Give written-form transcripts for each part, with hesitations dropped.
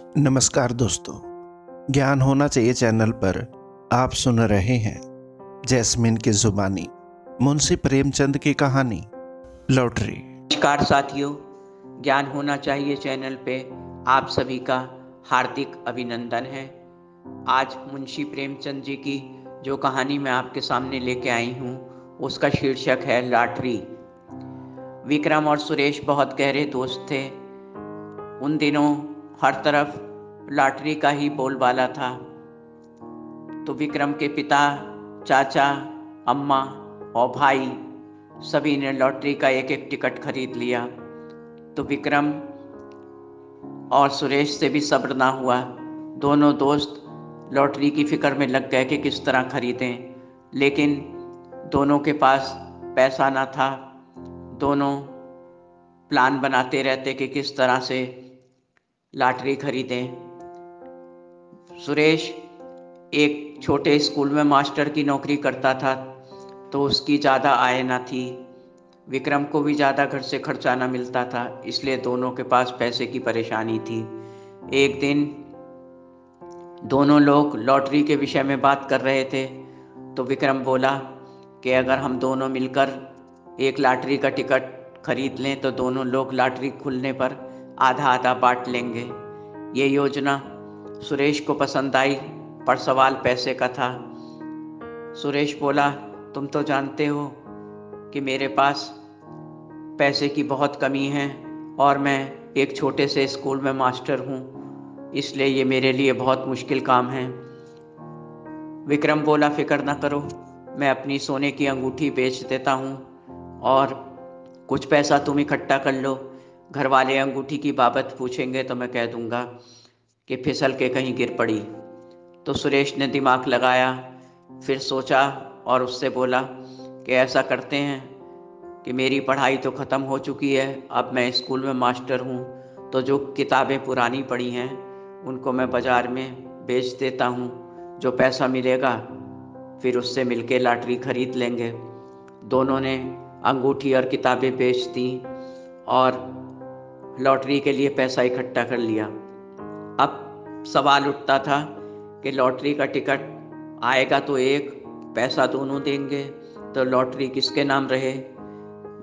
नमस्कार दोस्तों, ज्ञान होना चाहिए चैनल पर आप सुन रहे हैं जैस्मिन की जुबानी मुंशी प्रेमचंद की कहानी लॉटरी। नमस्कार साथियों, ज्ञान होना चाहिए चैनल पे आप सभी का हार्दिक अभिनंदन है। आज मुंशी प्रेमचंद जी की जो कहानी मैं आपके सामने लेके आई हूँ उसका शीर्षक है लॉटरी। विक्रम और सुरेश बहुत गहरे दोस्त थे। उन दिनों हर तरफ लॉटरी का ही बोलबाला था। तो विक्रम के पिता, चाचा, अम्मा और भाई सभी ने लॉटरी का एक एक टिकट खरीद लिया। तो विक्रम और सुरेश से भी सब्र ना हुआ। दोनों दोस्त लॉटरी की फिक्र में लग गए कि किस तरह खरीदें, लेकिन दोनों के पास पैसा ना था। दोनों प्लान बनाते रहते कि किस तरह से लॉटरी खरीदें। सुरेश एक छोटे स्कूल में मास्टर की नौकरी करता था, तो उसकी ज़्यादा आय ना थी। विक्रम को भी ज़्यादा घर से खर्चा ना मिलता था, इसलिए दोनों के पास पैसे की परेशानी थी। एक दिन दोनों लोग लॉटरी के विषय में बात कर रहे थे, तो विक्रम बोला कि अगर हम दोनों मिलकर एक लॉटरी का टिकट खरीद लें तो दोनों लोग लॉटरी खुलने पर आधा आधा बांट लेंगे। ये योजना सुरेश को पसंद आई, पर सवाल पैसे का था। सुरेश बोला, तुम तो जानते हो कि मेरे पास पैसे की बहुत कमी है और मैं एक छोटे से स्कूल में मास्टर हूँ, इसलिए ये मेरे लिए बहुत मुश्किल काम है। विक्रम बोला, फिक्र ना करो, मैं अपनी सोने की अंगूठी बेच देता हूँ और कुछ पैसा तुम इकट्ठा कर लो। घर वाले अंगूठी की बाबत पूछेंगे तो मैं कह दूंगा कि फिसल के कहीं गिर पड़ी। तो सुरेश ने दिमाग लगाया, फिर सोचा और उससे बोला कि ऐसा करते हैं कि मेरी पढ़ाई तो ख़त्म हो चुकी है, अब मैं स्कूल में मास्टर हूँ, तो जो किताबें पुरानी पड़ी हैं उनको मैं बाज़ार में बेच देता हूँ। जो पैसा मिलेगा फिर उससे मिलके लॉटरी खरीद लेंगे। दोनों ने अंगूठी और किताबें बेच दी और लॉटरी के लिए पैसा इकट्ठा कर लिया। अब सवाल उठता था कि लॉटरी का टिकट आएगा तो एक, पैसा दोनों देंगे, तो लॉटरी किसके नाम रहे।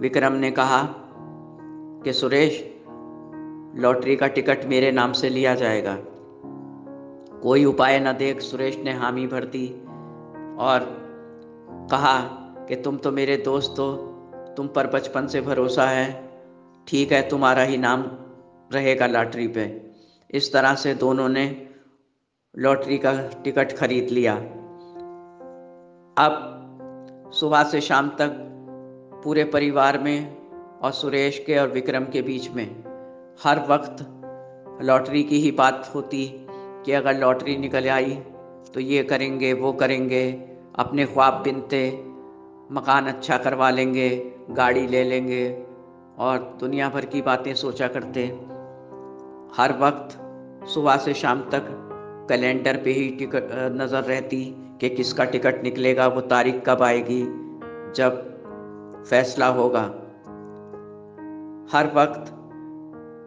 विक्रम ने कहा कि सुरेश, लॉटरी का टिकट मेरे नाम से लिया जाएगा। कोई उपाय न देख सुरेश ने हामी भर दी और कहा कि तुम तो मेरे दोस्त हो, तुम पर बचपन से भरोसा है, ठीक है, तुम्हारा ही नाम रहेगा लॉटरी पे। इस तरह से दोनों ने लॉटरी का टिकट खरीद लिया। अब सुबह से शाम तक पूरे परिवार में और सुरेश के और विक्रम के बीच में हर वक्त लॉटरी की ही बात होती कि अगर लॉटरी निकल आई तो ये करेंगे वो करेंगे, अपने ख्वाब बिनते, मकान अच्छा करवा लेंगे, गाड़ी ले लेंगे और दुनिया भर की बातें सोचा करते। हर वक्त सुबह से शाम तक कैलेंडर पे ही टिकट नज़र रहती कि किसका टिकट निकलेगा, वो तारीख कब आएगी जब फैसला होगा। हर वक्त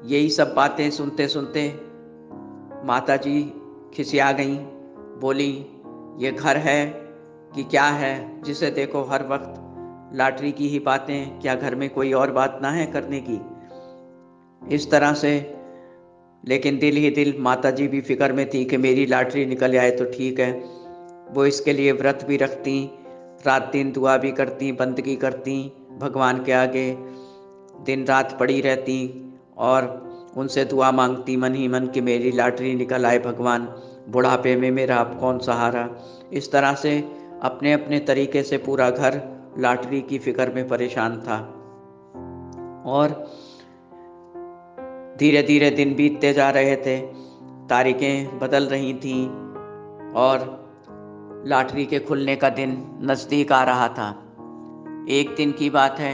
यही सब बातें सुनते सुनते माताजी खिसिया गईं। बोली, ये घर है कि क्या है, जिसे देखो हर वक्त लॉटरी की ही बातें, क्या घर में कोई और बात ना है करने की। इस तरह से, लेकिन दिल ही दिल माताजी भी फिक्र में थी कि मेरी लॉटरी निकल आए तो ठीक है। वो इसके लिए व्रत भी रखती, रात दिन दुआ भी करती, बंदगी करती, भगवान के आगे दिन रात पड़ी रहती और उनसे दुआ मांगती मन ही मन कि मेरी लॉटरी निकल आए भगवान, बुढ़ापे में मेरा अब कौन सहारा। इस तरह से अपने अपने तरीके से पूरा घर लॉटरी की फिक्र में परेशान था और धीरे धीरे दिन बीतते जा रहे थे, तारीखें बदल रही थीं और लॉटरी के खुलने का दिन नज़दीक आ रहा था। एक दिन की बात है,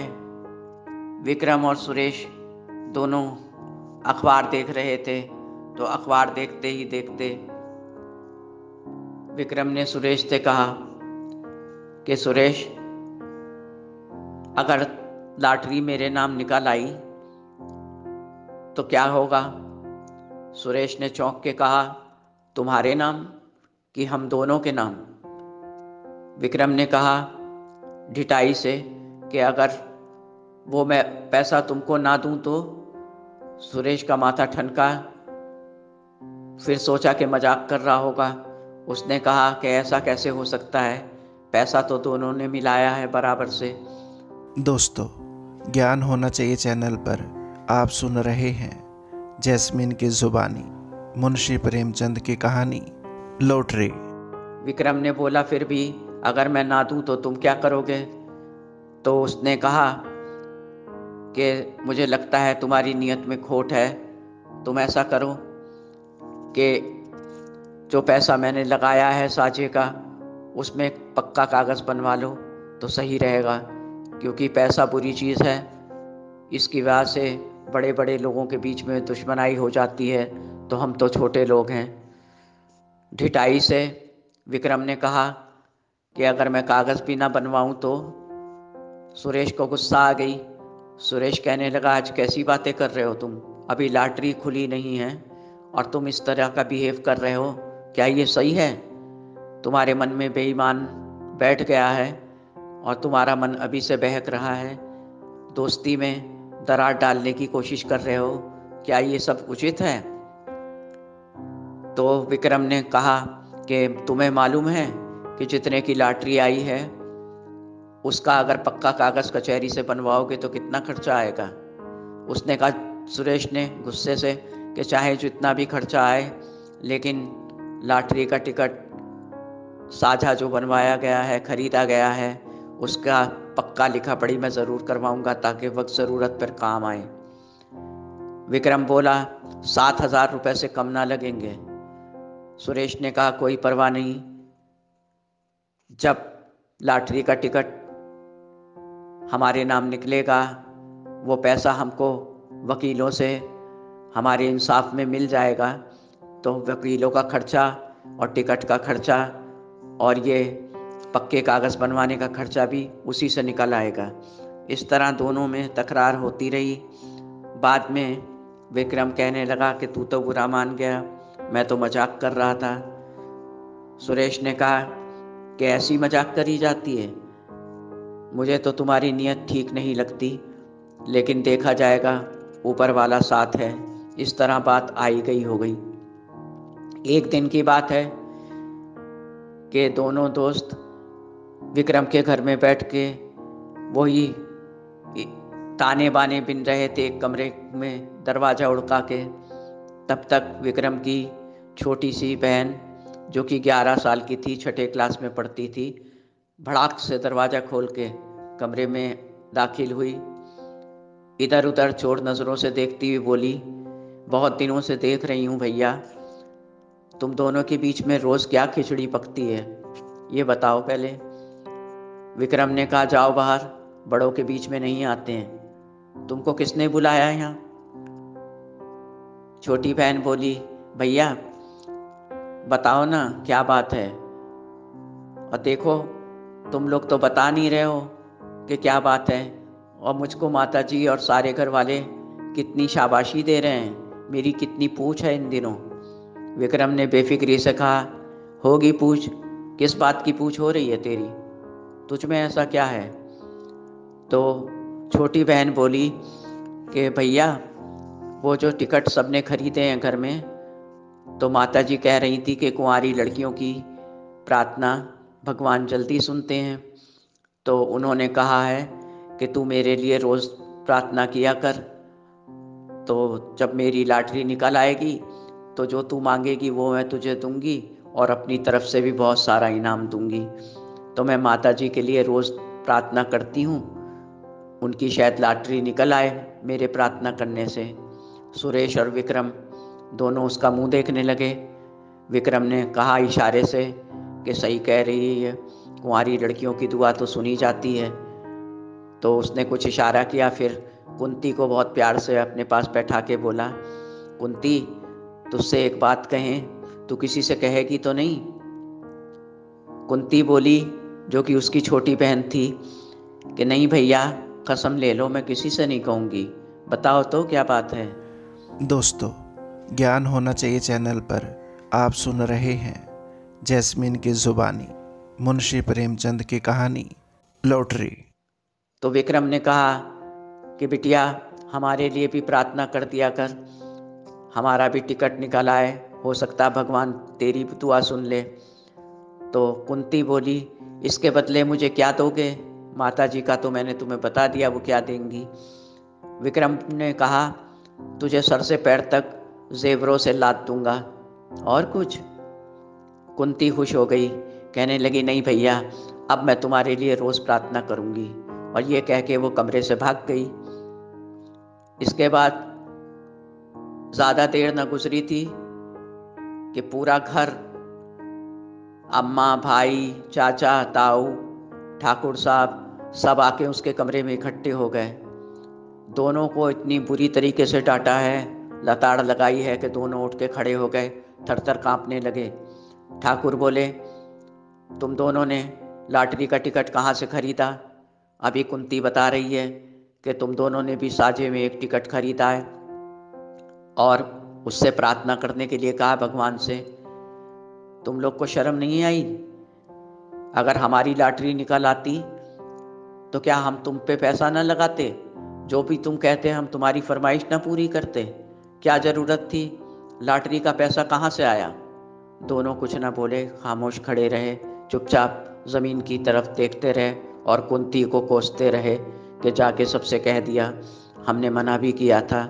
विक्रम और सुरेश दोनों अखबार देख रहे थे। तो अखबार देखते ही देखते विक्रम ने सुरेश से कहा कि सुरेश, अगर लॉटरी मेरे नाम निकल आई तो क्या होगा। सुरेश ने चौंक के कहा, तुम्हारे नाम कि हम दोनों के नाम? विक्रम ने कहा ढिठाई से कि अगर वो मैं पैसा तुमको ना दूं तो? सुरेश का माथा ठनका, फिर सोचा कि मजाक कर रहा होगा। उसने कहा कि ऐसा कैसे हो सकता है, पैसा तो दोनों ने मिलाया है बराबर से। दोस्तों, ज्ञान होना चाहिए चैनल पर आप सुन रहे हैं जैस्मिन की जुबानी मुंशी प्रेमचंद की कहानी लॉटरी। विक्रम ने बोला, फिर भी अगर मैं ना दूं तो तुम क्या करोगे? तो उसने कहा कि मुझे लगता है तुम्हारी नीयत में खोट है। तुम ऐसा करो कि जो पैसा मैंने लगाया है साझे का, उसमें पक्का कागज़ बनवा लो तो सही रहेगा, क्योंकि पैसा बुरी चीज़ है। इसकी वजह से बड़े बड़े लोगों के बीच में दुश्मनाई हो जाती है, तो हम तो छोटे लोग हैं। ढिठाई से विक्रम ने कहा कि अगर मैं कागज़ भी ना बनवाऊं तो? सुरेश को गुस्सा आ गई। सुरेश कहने लगा, आज कैसी बातें कर रहे हो तुम? अभी लॉटरी खुली नहीं है और तुम इस तरह का बिहेव कर रहे हो, क्या ये सही है? तुम्हारे मन में बेईमान बैठ गया है और तुम्हारा मन अभी से बहक रहा है। दोस्ती में दरार डालने की कोशिश कर रहे हो, क्या ये सब उचित है? तो विक्रम ने कहा कि तुम्हें मालूम है कि जितने की लॉटरी आई है उसका अगर पक्का कागज़ कचहरी से बनवाओगे तो कितना खर्चा आएगा? उसने कहा, सुरेश ने गुस्से से, कि चाहे जितना भी खर्चा आए, लेकिन लॉटरी का टिकट साझा जो बनवाया गया है, खरीदा गया है, उसका पक्का लिखा पढ़ी मैं ज़रूर करवाऊंगा ताकि वक्त ज़रूरत पर काम आए। विक्रम बोला, 7,000 रुपये से कम ना लगेंगे। सुरेश ने कहा, कोई परवाह नहीं, जब लॉटरी का टिकट हमारे नाम निकलेगा, वो पैसा हमको वकीलों से हमारे इंसाफ में मिल जाएगा, तो वकीलों का खर्चा और टिकट का खर्चा और ये पक्के कागज़ बनवाने का खर्चा भी उसी से निकल आएगा। इस तरह दोनों में तकरार होती रही। बाद में विक्रम कहने लगा कि तू तो बुरा मान गया, मैं तो मजाक कर रहा था। सुरेश ने कहा कि ऐसी मजाक करी जाती है? मुझे तो तुम्हारी नीयत ठीक नहीं लगती, लेकिन देखा जाएगा, ऊपर वाला साथ है। इस तरह बात आई गई हो गई। एक दिन की बात है कि दोनों दोस्त विक्रम के घर में बैठ के वही ताने बाने बिन रहे थे एक कमरे में दरवाज़ा उड़का के। तब तक विक्रम की छोटी सी बहन, जो कि 11 साल की थी, 6ठी क्लास में पढ़ती थी, भड़ाक से दरवाज़ा खोल के कमरे में दाखिल हुई। इधर उधर चोर नज़रों से देखती हुई बोली, बहुत दिनों से देख रही हूँ भैया, तुम दोनों के बीच में रोज़ क्या खिचड़ी पकती है, ये बताओ पहले। विक्रम ने कहा, जाओ बाहर, बड़ों के बीच में नहीं आते हैं। तुमको किसने बुलाया यहाँ? छोटी बहन बोली, भैया बताओ ना क्या बात है। और देखो, तुम लोग तो बता नहीं रहे हो कि क्या बात है, और मुझको माताजी और सारे घर वाले कितनी शाबाशी दे रहे हैं, मेरी कितनी पूछ है इन दिनों। विक्रम ने बेफिक्री से कहा, होगी पूछ, किस बात की पूछ हो रही है तेरी, तुझ में ऐसा क्या है? तो छोटी बहन बोली कि भैया वो जो टिकट सबने खरीदे हैं घर में, तो माताजी कह रही थी कि कुंवारी लड़कियों की प्रार्थना भगवान जल्दी सुनते हैं, तो उन्होंने कहा है कि तू मेरे लिए रोज़ प्रार्थना किया कर, तो जब मेरी लॉटरी निकल आएगी तो जो तू मांगेगी वो मैं तुझे दूंगी, और अपनी तरफ से भी बहुत सारा इनाम दूंगी। तो मैं माताजी के लिए रोज़ प्रार्थना करती हूँ, उनकी शायद लॉटरी निकल आए मेरे प्रार्थना करने से। सुरेश और विक्रम दोनों उसका मुंह देखने लगे। विक्रम ने कहा इशारे से कि सही कह रही है, कुंवारी लड़कियों की दुआ तो सुनी जाती है। तो उसने कुछ इशारा किया, फिर कुंती को बहुत प्यार से अपने पास बैठा के बोला, कुंती तुझसे एक बात कहें, तू किसी से कहेगी तो नहीं? कुंती बोली, जो कि उसकी छोटी बहन थी, कि नहीं भैया, कसम ले लो, मैं किसी से नहीं कहूँगी, बताओ तो क्या बात है। दोस्तों, ज्ञान होना चाहिए चैनल पर आप सुन रहे हैं जैस्मिन की जुबानी मुंशी प्रेमचंद की कहानी लॉटरी। तो विक्रम ने कहा कि बिटिया हमारे लिए भी प्रार्थना कर दिया कर, हमारा भी टिकट निकल आए, हो सकता भगवान तेरी भी दुआ सुन ले। तो कुंती बोली, इसके बदले मुझे क्या दोगे? माता जी का तो मैंने तुम्हें बता दिया वो क्या देंगी। विक्रम ने कहा, तुझे सर से पैर तक जेवरों से लाद दूंगा। और कुछ? कुंती खुश हो गई, कहने लगी, नहीं भैया, अब मैं तुम्हारे लिए रोज प्रार्थना करूंगी। और ये कह के वो कमरे से भाग गई। इसके बाद ज्यादा देर न गुजरी थी कि पूरा घर, अम्मा, भाई, चाचा, ताऊ, ठाकुर साहब सब आके उसके कमरे में इकट्ठे हो गए। दोनों को इतनी बुरी तरीके से डांटा है, लताड़ लगाई है कि दोनों उठ के खड़े हो गए, थर थर कांपने लगे। ठाकुर बोले, तुम दोनों ने लॉटरी का टिकट कहाँ से खरीदा? अभी कुंती बता रही है कि तुम दोनों ने भी साझे में एक टिकट खरीदा है और उससे प्रार्थना करने के लिए कहा भगवान से। तुम लोग को शर्म नहीं आई? अगर हमारी लॉटरी निकल आती तो क्या हम तुम पे पैसा न लगाते? जो भी तुम कहते हम तुम्हारी फरमाइश न पूरी करते? क्या जरूरत थी? लॉटरी का पैसा कहाँ से आया? दोनों कुछ न बोले, खामोश खड़े रहे, चुपचाप जमीन की तरफ देखते रहे और कुंती को कोसते रहे कि जाके सबसे कह दिया, हमने मना भी किया था।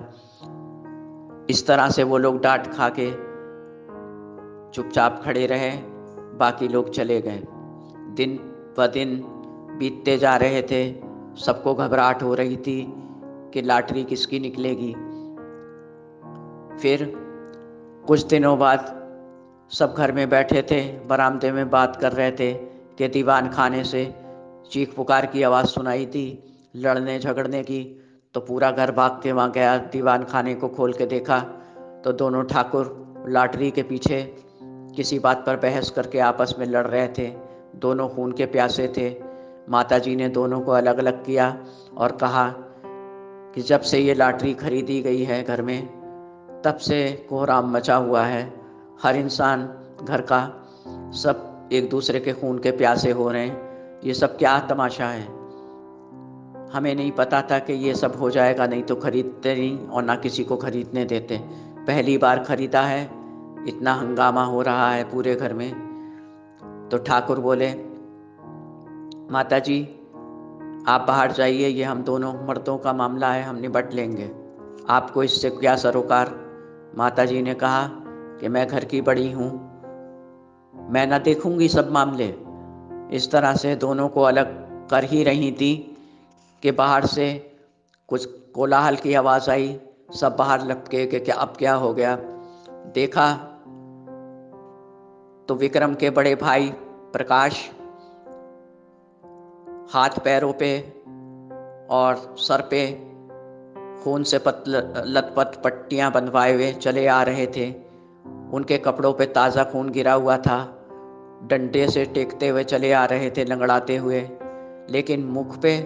इस तरह से वो लोग डांट खा के चुपचाप खड़े रहे, बाकी लोग चले गए। दिन ब दिन बीतते जा रहे थे, सबको घबराहट हो रही थी कि लॉटरी किसकी निकलेगी। फिर कुछ दिनों बाद सब घर में बैठे थे, बरामदे में बात कर रहे थे कि दीवान खाने से चीख पुकार की आवाज़ सुनाई दी, लड़ने झगड़ने की। तो पूरा घर भाग के वहाँ गया, दीवान खाने को खोल के देखा तो दोनों ठाकुर लॉटरी के पीछे किसी बात पर बहस करके आपस में लड़ रहे थे। दोनों खून के प्यासे थे। माताजी ने दोनों को अलग अलग किया और कहा कि जब से ये लॉटरी खरीदी गई है घर में, तब से कोहराम मचा हुआ है। हर इंसान घर का सब एक दूसरे के खून के प्यासे हो रहे हैं। ये सब क्या तमाशा है? हमें नहीं पता था कि ये सब हो जाएगा, नहीं तो खरीदते नहीं और ना किसी को खरीदने देते। पहली बार खरीदा है, इतना हंगामा हो रहा है पूरे घर में। तो ठाकुर बोले, माता जी आप बाहर जाइए, ये हम दोनों मर्दों का मामला है, हम निपट लेंगे, आपको इससे क्या सरोकार। माता जी ने कहा कि मैं घर की बड़ी हूँ, मैं ना देखूंगी सब मामले। इस तरह से दोनों को अलग कर ही रही थी कि बाहर से कुछ कोलाहल की आवाज़ आई। सब बाहर लपके कि क्या अब क्या हो गया। देखा तो विक्रम के बड़े भाई प्रकाश हाथ पैरों पे और सर पे खून से लथपथ पट्टियां बंधवाए हुए चले आ रहे थे। उनके कपड़ों पे ताज़ा खून गिरा हुआ था। डंडे से टेकते हुए चले आ रहे थे, लंगड़ाते हुए, लेकिन मुख पे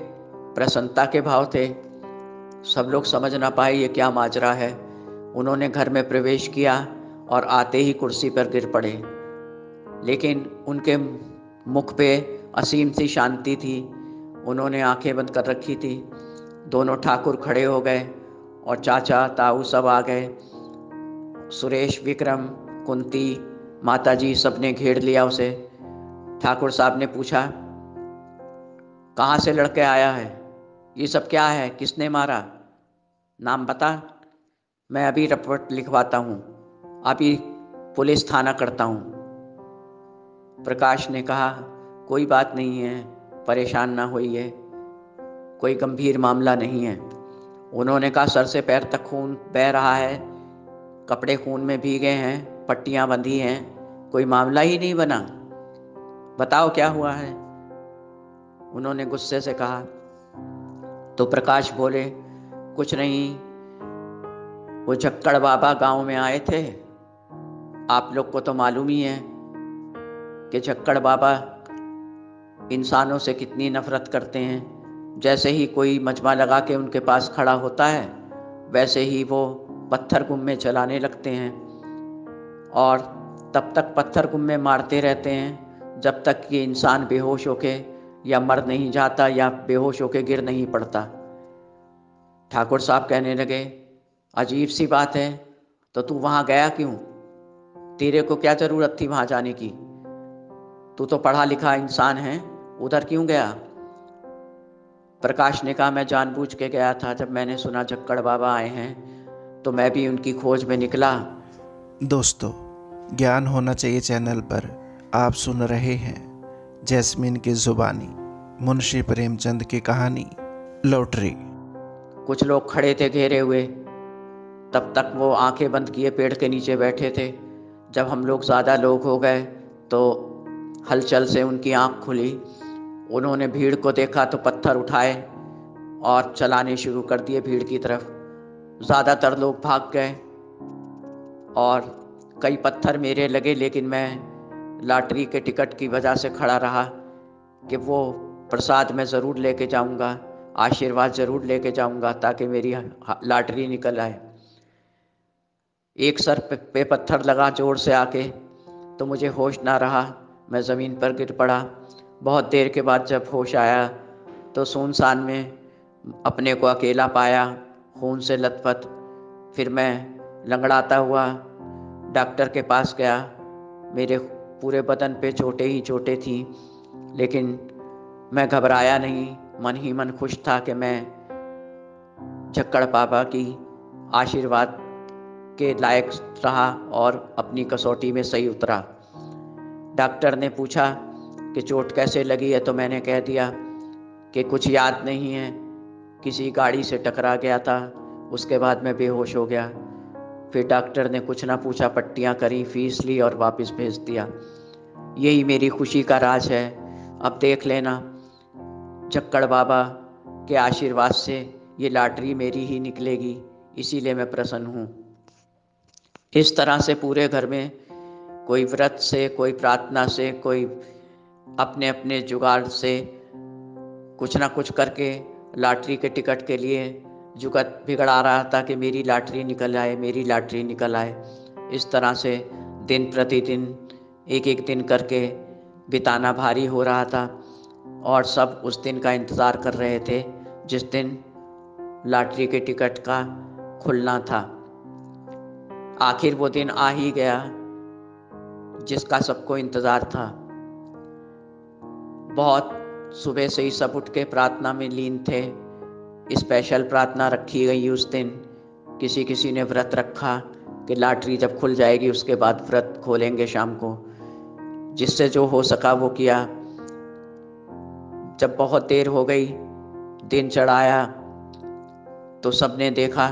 प्रसन्नता के भाव थे। सब लोग समझ ना पाए ये क्या माजरा है। उन्होंने घर में प्रवेश किया और आते ही कुर्सी पर गिर पड़े, लेकिन उनके मुख पे असीम सी शांति थी। उन्होंने आंखें बंद कर रखी थी। दोनों ठाकुर खड़े हो गए और चाचा ताऊ सब आ गए। सुरेश, विक्रम, कुंती, माताजी सबने घेर लिया उसे। ठाकुर साहब ने पूछा, कहाँ से लड़के आया है? ये सब क्या है? किसने मारा? नाम बता, मैं अभी रिपोर्ट लिखवाता हूँ, अभी पुलिस थाना करता हूँ। प्रकाश ने कहा, कोई बात नहीं है, परेशान ना होइए, कोई गंभीर मामला नहीं है। उन्होंने कहा, सर से पैर तक खून बह रहा है, कपड़े खून में भीगे हैं, पट्टियां बंधी हैं, कोई मामला ही नहीं बना, बताओ क्या हुआ है? उन्होंने गुस्से से कहा। तो प्रकाश बोले, कुछ नहीं, वो झक्कड़ बाबा गांव में आए थे। आप लोग को तो मालूम ही है कि झक्कड़ बाबा इंसानों से कितनी नफरत करते हैं। जैसे ही कोई मजमा लगा के उनके पास खड़ा होता है, वैसे ही वो पत्थर गुम्मे चलाने लगते हैं और तब तक पत्थर गुम्मे मारते रहते हैं जब तक कि इंसान बेहोश होके या मर नहीं जाता या बेहोश होके गिर नहीं पड़ता। ठाकुर साहब कहने लगे, अजीब सी बात है, तो तू वहाँ गया क्यों? तेरे को क्या ज़रूरत थी वहाँ जाने की? तू तो पढ़ा लिखा इंसान है, उधर क्यों गया? प्रकाश ने कहा, मैं जानबूझ के गया था। जब मैंने सुना झक्कड़ बाबा आए हैं तो मैं भी उनकी खोज में निकला। दोस्तों, ज्ञान होना चाहिए चैनल पर आप सुन रहे हैं जैस्मिन की जुबानी मुंशी प्रेमचंद की कहानी लॉटरी। कुछ लोग खड़े थे घेरे हुए, तब तक वो आंखें बंद किए पेड़ के नीचे बैठे थे। जब हम लोग ज़्यादा लोग हो गए तो हलचल से उनकी आंख खुली। उन्होंने भीड़ को देखा तो पत्थर उठाए और चलाने शुरू कर दिए भीड़ की तरफ। ज़्यादातर लोग भाग गए और कई पत्थर मेरे लगे, लेकिन मैं लॉटरी के टिकट की वजह से खड़ा रहा कि वो प्रसाद मैं ज़रूर लेके जाऊंगा, आशीर्वाद ज़रूर लेके जाऊंगा ताकि मेरी लॉटरी निकल आए। एक सर पे पत्थर लगा जोर से आके तो मुझे होश ना रहा, मैं ज़मीन पर गिर पड़ा। बहुत देर के बाद जब होश आया तो सुनसान में अपने को अकेला पाया, खून से लथपथ। फिर मैं लंगड़ाता हुआ डॉक्टर के पास गया। मेरे पूरे बदन पे चोटें ही चोटें थीं, लेकिन मैं घबराया नहीं। मन ही मन खुश था कि मैं झक्कड़ बाबा की आशीर्वाद के लायक रहा और अपनी कसौटी में सही उतरा। डॉक्टर ने पूछा कि चोट कैसे लगी है, तो मैंने कह दिया कि कुछ याद नहीं है, किसी गाड़ी से टकरा गया था, उसके बाद मैं बेहोश हो गया। फिर डॉक्टर ने कुछ ना पूछा, पट्टियाँ करी, फीस ली और वापस भेज दिया। यही मेरी खुशी का राज है। अब देख लेना, झक्कड़ बाबा के आशीर्वाद से ये लॉटरी मेरी ही निकलेगी, इसीलिए मैं प्रसन्न हूँ। इस तरह से पूरे घर में कोई व्रत से, कोई प्रार्थना से, कोई अपने अपने जुगाड़ से कुछ ना कुछ करके लॉटरी के टिकट के लिए जुगत बिगड़ा रहा था कि मेरी लॉटरी निकल आए, मेरी लॉटरी निकल आए। इस तरह से दिन प्रतिदिन एक एक दिन करके बिताना भारी हो रहा था और सब उस दिन का इंतज़ार कर रहे थे जिस दिन लॉटरी के टिकट का खुलना था। आखिर वो दिन आ ही गया जिसका सबको इंतज़ार था। बहुत सुबह से ही सब उठ के प्रार्थना में लीन थे। स्पेशल प्रार्थना रखी गई उस दिन। किसी किसी ने व्रत रखा कि लॉटरी जब खुल जाएगी उसके बाद व्रत खोलेंगे शाम को। जिससे जो हो सका वो किया। जब बहुत देर हो गई, दिन चढ़ाया, तो सबने देखा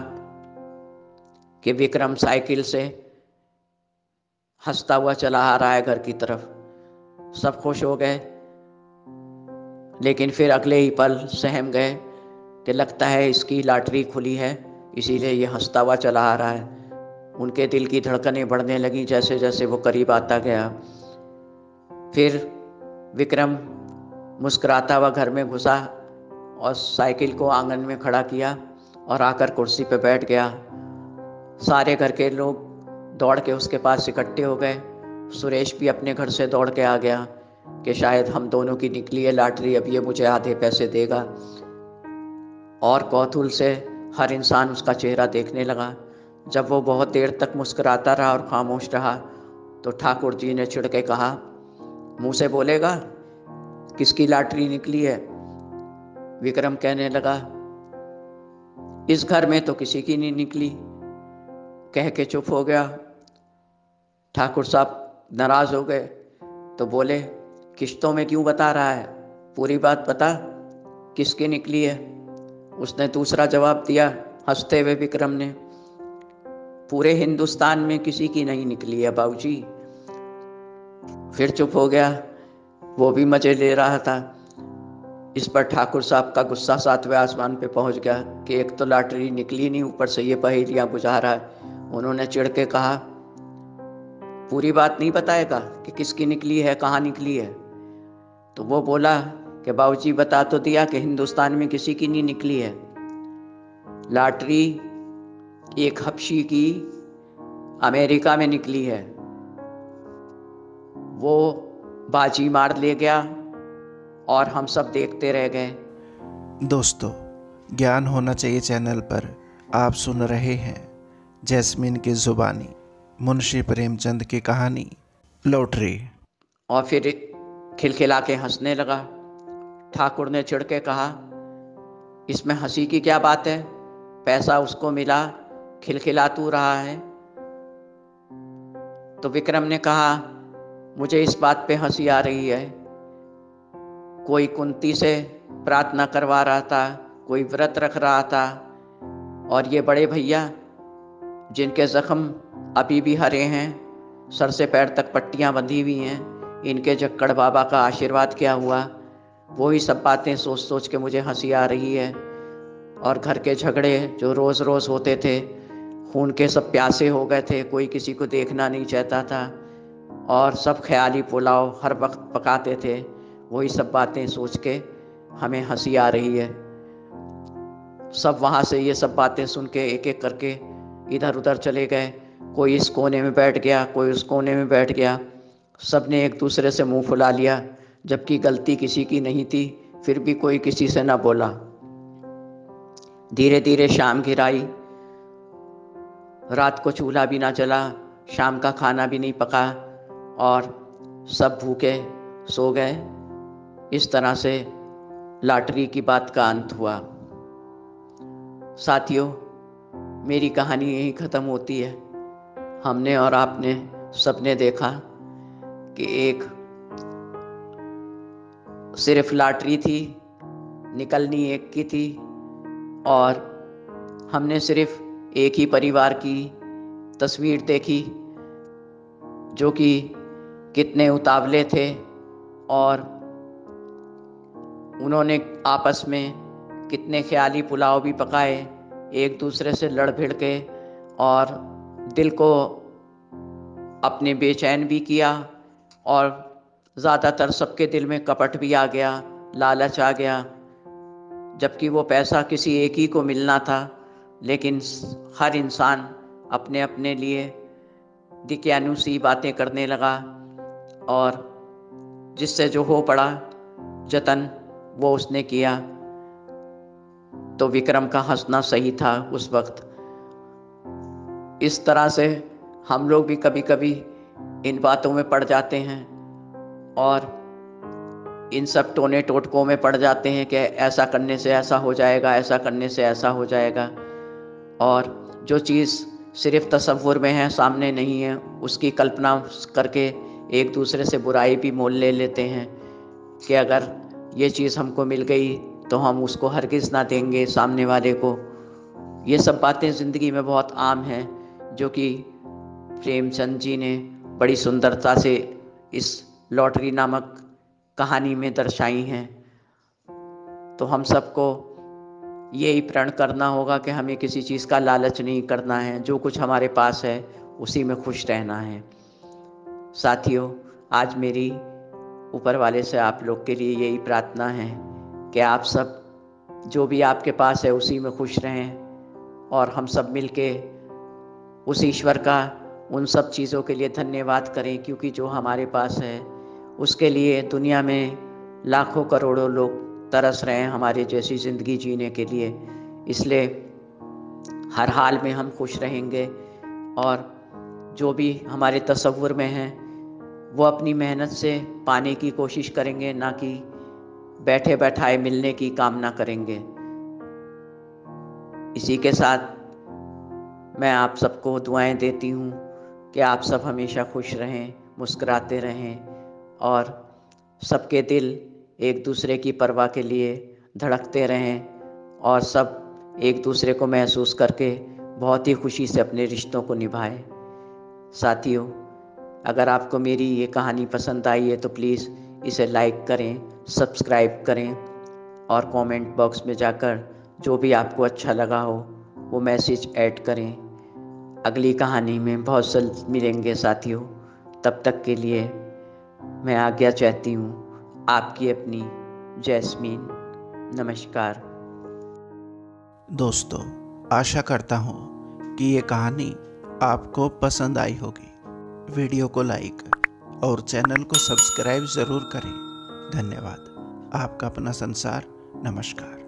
कि विक्रम साइकिल से हंसता हुआ चला आ रहा है घर की तरफ। सब खुश हो गए, लेकिन फिर अगले ही पल सहम गए कि लगता है इसकी लॉटरी खुली है, इसीलिए ये हंसता हुआ चला आ रहा है। उनके दिल की धड़कनें बढ़ने लगी जैसे जैसे वो करीब आता गया। फिर विक्रम मुस्कुराता हुआ घर में घुसा और साइकिल को आंगन में खड़ा किया और आकर कुर्सी पर बैठ गया। सारे घर के लोग दौड़ के उसके पास इकट्ठे हो गए। सुरेश भी अपने घर से दौड़ के आ गया कि शायद हम दोनों की निकली है लॉटरी, अब ये मुझे आधे पैसे देगा। और कौतूहल से हर इंसान उसका चेहरा देखने लगा। जब वो बहुत देर तक मुस्कुराता रहा और खामोश रहा तो ठाकुर जी ने चिढ़ के कहा, मुंह से बोलेगा, किसकी लॉटरी निकली है? विक्रम कहने लगा, इस घर में तो किसी की नहीं निकली। कह के चुप हो गया। ठाकुर साहब नाराज हो गए तो बोले, किश्तों में क्यों बता रहा है, पूरी बात बता, किसकी निकली है? उसने दूसरा जवाब दिया हंसते हुए विक्रम ने, पूरे हिंदुस्तान में किसी की नहीं निकली है बाबूजी। फिर चुप हो गया। वो भी मजे ले रहा था। इस पर ठाकुर साहब का गुस्सा 7वें आसमान पे पहुंच गया कि एक तो लॉटरी निकली नहीं, ऊपर से ये पहेलियां बुझा रहा है। उन्होंने चिढ़ के कहा, पूरी बात नहीं बताएगा कि किसकी निकली है, कहाँ निकली है? तो वो बोला कि बाबूजी बता तो दिया कि हिंदुस्तान में किसी की नहीं निकली है। लॉटरी एक हबशी की अमेरिका में निकली है, वो बाजी मार ले गया और हम सब देखते रह गए। दोस्तों, ज्ञान होना चाहिए चैनल पर आप सुन रहे हैं जैस्मीन की जुबानी मुंशी प्रेमचंद की कहानी लॉटरी। और फिर खिलखिला के हंसने लगा। ठाकुर ने चिढ़ के कहा, इसमें हंसी की क्या बात है? पैसा उसको मिला, खिलखिला तू रहा है। तो विक्रम ने कहा, मुझे इस बात पे हंसी आ रही है, कोई कुंती से प्रार्थना करवा रहा था, कोई व्रत रख रहा था, और ये बड़े भैया जिनके जख्म अभी भी हरे हैं, सर से पैर तक पट्टियां बंधी हुई हैं, इनके जक्कड़ बाबा का आशीर्वाद क्या हुआ? वही सब बातें सोच सोच के मुझे हंसी आ रही है। और घर के झगड़े जो रोज़ रोज़ होते थे, खून के सब प्यासे हो गए थे, कोई किसी को देखना नहीं चाहता था, और सब ख्याली पुलाव हर वक्त पकाते थे। वही सब बातें सोच के हमें हंसी आ रही है। सब वहाँ से ये सब बातें सुन के एक एक करके इधर उधर चले गए। कोई इस कोने में बैठ गया, कोई उस कोने में बैठ गया। सब ने एक दूसरे से मुंह फुला लिया, जबकि गलती किसी की नहीं थी, फिर भी कोई किसी से ना बोला। धीरे धीरे शाम घिराई, रात को चूल्हा भी ना जला, शाम का खाना भी नहीं पका, और सब भूखे सो गए। इस तरह से लॉटरी की बात का अंत हुआ। साथियों, मेरी कहानी यहीं ख़त्म होती है। हमने और आपने सबने देखा कि एक सिर्फ लॉटरी थी, निकलनी एक की थी, और हमने सिर्फ एक ही परिवार की तस्वीर देखी जो कि कितने उतावले थे, और उन्होंने आपस में कितने ख्याली पुलाव भी पकाए, एक दूसरे से लड़ भिड़ के, और दिल को अपने बेचैन भी किया, और ज़्यादातर सबके दिल में कपट भी आ गया, लालच आ गया। जबकि वो पैसा किसी एक ही को मिलना था, लेकिन हर इंसान अपने अपने लिए दिक्यानुसी बातें करने लगा, और जिससे जो हो पड़ा जतन वो उसने किया। तो विक्रम का हंसना सही था उस वक्त। इस तरह से हम लोग भी कभी कभी इन बातों में पड़ जाते हैं, और इन सब टोने टोटकों में पड़ जाते हैं कि ऐसा करने से ऐसा हो जाएगा, ऐसा करने से ऐसा हो जाएगा, और जो चीज़ सिर्फ तसव्वुर में है, सामने नहीं है, उसकी कल्पना करके एक दूसरे से बुराई भी मोल ले लेते हैं कि अगर ये चीज़ हमको मिल गई तो हम उसको हरगिज़ ना देंगे सामने वाले को। ये सब बातें ज़िंदगी में बहुत आम हैं, जो कि प्रेमचंद जी ने बड़ी सुंदरता से इस लॉटरी नामक कहानी में दर्शाई हैं। तो हम सबको यही प्रण करना होगा कि हमें किसी चीज़ का लालच नहीं करना है, जो कुछ हमारे पास है उसी में खुश रहना है। साथियों, आज मेरी ऊपर वाले से आप लोग के लिए यही प्रार्थना है कि आप सब जो भी आपके पास है उसी में खुश रहें, और हम सब मिलके उस ईश्वर का उन सब चीज़ों के लिए धन्यवाद करें, क्योंकि जो हमारे पास है उसके लिए दुनिया में लाखों करोड़ों लोग तरस रहे हैं हमारे जैसी ज़िंदगी जीने के लिए। इसलिए हर हाल में हम खुश रहेंगे, और जो भी हमारे तसव्वुर में है वो अपनी मेहनत से पाने की कोशिश करेंगे, ना कि बैठे बैठाए मिलने की कामना करेंगे। इसी के साथ मैं आप सबको दुआएं देती हूँ कि आप सब हमेशा खुश रहें, मुस्कुराते रहें, और सबके दिल एक दूसरे की परवाह के लिए धड़कते रहें, और सब एक दूसरे को महसूस करके बहुत ही खुशी से अपने रिश्तों को निभाएं। साथियों, अगर आपको मेरी ये कहानी पसंद आई है तो प्लीज़ इसे लाइक करें, सब्सक्राइब करें, और कमेंट बॉक्स में जाकर जो भी आपको अच्छा लगा हो वो मैसेज ऐड करें। अगली कहानी में बहुत जल्द मिलेंगे साथियों। तब तक के लिए मैं आज्ञा चाहती हूँ। आपकी अपनी जैस्मीन। नमस्कार। दोस्तों, आशा करता हूँ कि ये कहानी आपको पसंद आई होगी। वीडियो को लाइक और चैनल को सब्सक्राइब ज़रूर करें। धन्यवाद। आपका अपना संसार। नमस्कार।